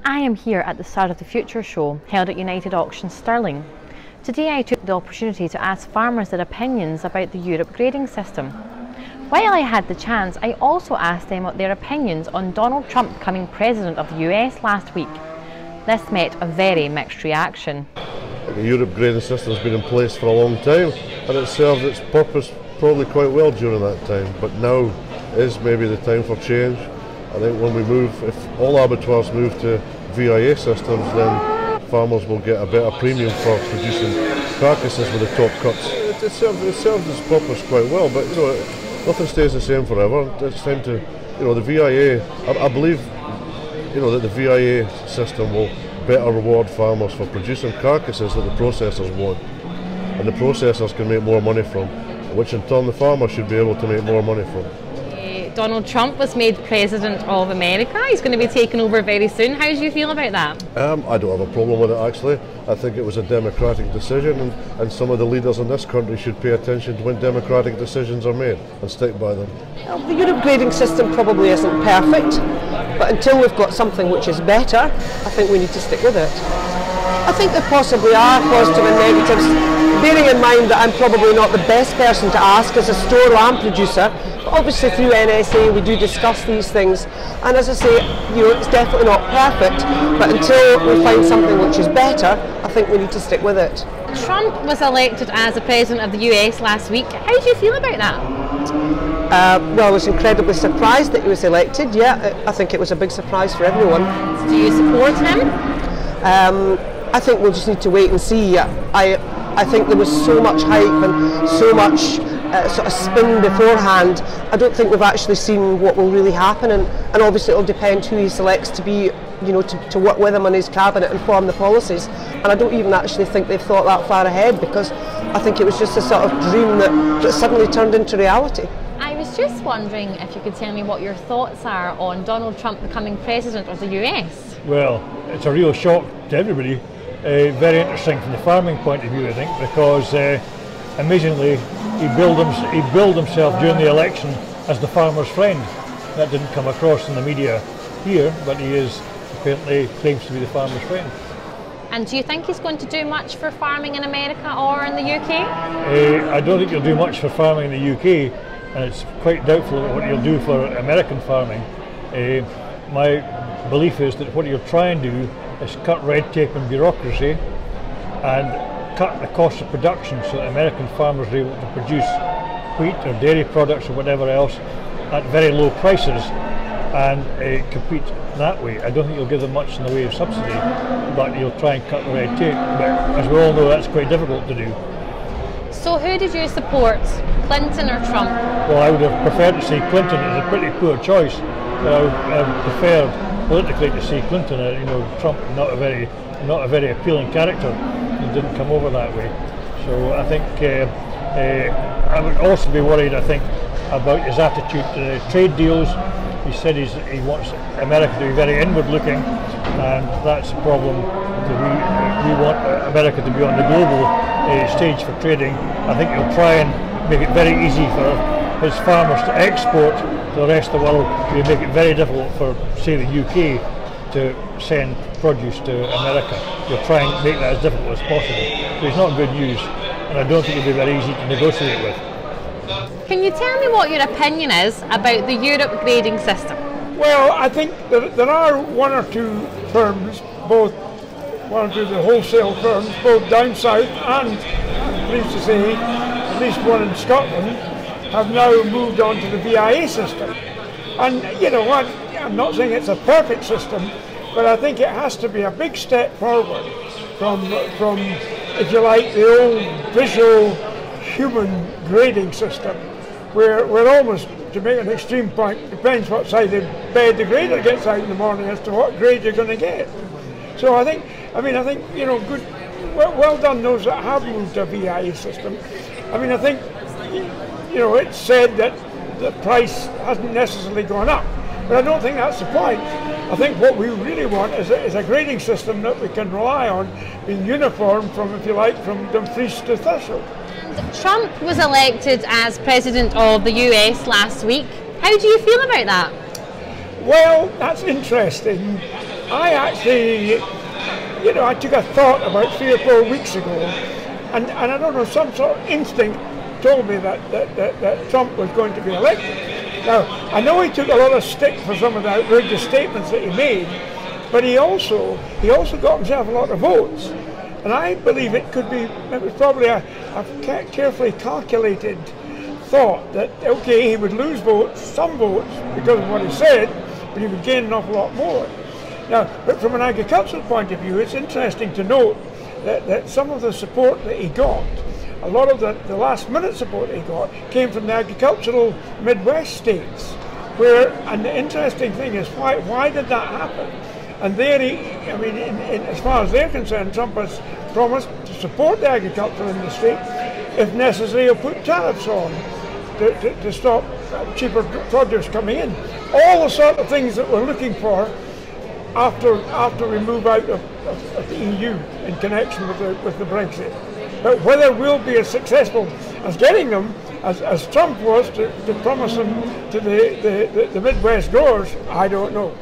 I am here at the Start of the Future show held at United Auctions Stirling. Today I took the opportunity to ask farmers their opinions about the Europe grading system. While I had the chance, I also asked them their opinions on Donald Trump becoming president of the US last week. This met a very mixed reaction. The Europe grading system has been in place for a long time and it served its purpose probably quite well during that time, but now is maybe the time for change. I think when we move, if all abattoirs move to VIA systems, then farmers will get a better premium for producing carcasses with the top cuts. It serves its purpose quite well, but you know, nothing stays the same forever. It's time to, you know, the VIA, I believe, you know, that the VIA system will better reward farmers for producing carcasses that the processors want, and the processors can make more money from, which in turn the farmer should be able to make more money from. Donald Trump was made President of America. He's going to be taking over very soon. How do you feel about that? I don't have a problem with it actually. I think it was a democratic decision, and some of the leaders in this country should pay attention to when democratic decisions are made and stick by them. Well, the Europe grading system probably isn't perfect, but until we've got something which is better, I think we need to stick with it. I think there possibly are positive and negatives, bearing in mind that I'm probably not the best person to ask as a store lamb producer. Obviously through NSA we do discuss these things, and as I say, you know, it's definitely not perfect, but until we find something which is better, I think we need to stick with it. Trump was elected as the President of the US last week. How do you feel about that? Well, I was incredibly surprised that he was elected. Yeah, I think it was a big surprise for everyone. Do you support him? I think we'll just need to wait and see. I think there was so much hype and so much sort of spin beforehand. I don't think we've actually seen what will really happen, and obviously it'll depend who he selects to be, you know, to work with him on his cabinet and form the policies. And I don't even actually think they've thought that far ahead, because I think it was just a sort of dream that suddenly turned into reality. I was just wondering if you could tell me what your thoughts are on Donald Trump becoming President of the US. Well, it's a real shock to everybody. Very interesting from the farming point of view, I think, because amazingly he billed himself during the election as the farmer's friend. That didn't come across in the media here, but he is apparently claims to be the farmer's friend. And do you think he's going to do much for farming in America or in the UK? I don't think he'll do much for farming in the UK, and it's quite doubtful what he'll do for American farming. My belief is that what he'll try and do is cut red tape and bureaucracy and cut the cost of production so that American farmers are able to produce wheat or dairy products or whatever else at very low prices and compete that way. I don't think he'll give them much in the way of subsidy, but he'll try and cut the red tape. But as we all know, that's quite difficult to do. So who did you support, Clinton or Trump? Well, I would have preferred to see Clinton. It's a pretty poor choice. I preferred politically to see Clinton. You know, Trump not a very appealing character. He didn't come over that way. So I think I would also be worried, I think, about his attitude to trade deals. He said he wants America to be very inward-looking, and that's a problem. We want America to be on the global stage for trading. I think he'll try and make it very easy for his farmers to export to the rest of the world. He'll make it very difficult for, say, the UK to send produce to America. He'll try and make that as difficult as possible. So it's not good news, and I don't think it'll be very easy to negotiate with. Can you tell me what your opinion is about the Europe grading system? Well, I think there are one or two firms, one or two of the wholesale firms, both down south and, I'm pleased to say, at least one in Scotland, have now moved on to the VIA system. And you know what, I'm not saying it's a perfect system, but I think it has to be a big step forward from if you like, the old visual human grading system, where we're almost, to make an extreme point, depends what side of bed the grader gets out in the morning as to what grade you're going to get. So I think, you know, good, well done those that have moved to a VIA system. I mean, I think, you know, it's said that the price hasn't necessarily gone up, but I don't think that's the point. I think what we really want is a grading system that we can rely on being uniform from, if you like, from Dumfries to Thurso. Trump was elected as President of the US last week. How do you feel about that? Well, that's interesting. I actually, I took a thought about 3 or 4 weeks ago, and I don't know, some sort of instinct told me that Trump was going to be elected. Now, I know he took a lot of stick for some of the outrageous statements that he made, but he also got himself a lot of votes. And I believe it was probably a carefully calculated thought that, okay, he would lose votes, some votes, because of what he said, but he would gain an awful lot more. Now, but from an agricultural point of view, it's interesting to note that some of the support that he got, a lot of the last minute support he got, came from the agricultural Midwest states, and the interesting thing is, why did that happen? And there, as far as they're concerned, Trump has promised to support the agricultural industry. If necessary, he'll put tariffs on to stop cheaper produce coming in. All the sort of things that we're looking for after we move out of the EU in connection with the Brexit. But whether we'll be as successful as getting them as Trump was to promise them to the Midwest growers, I don't know.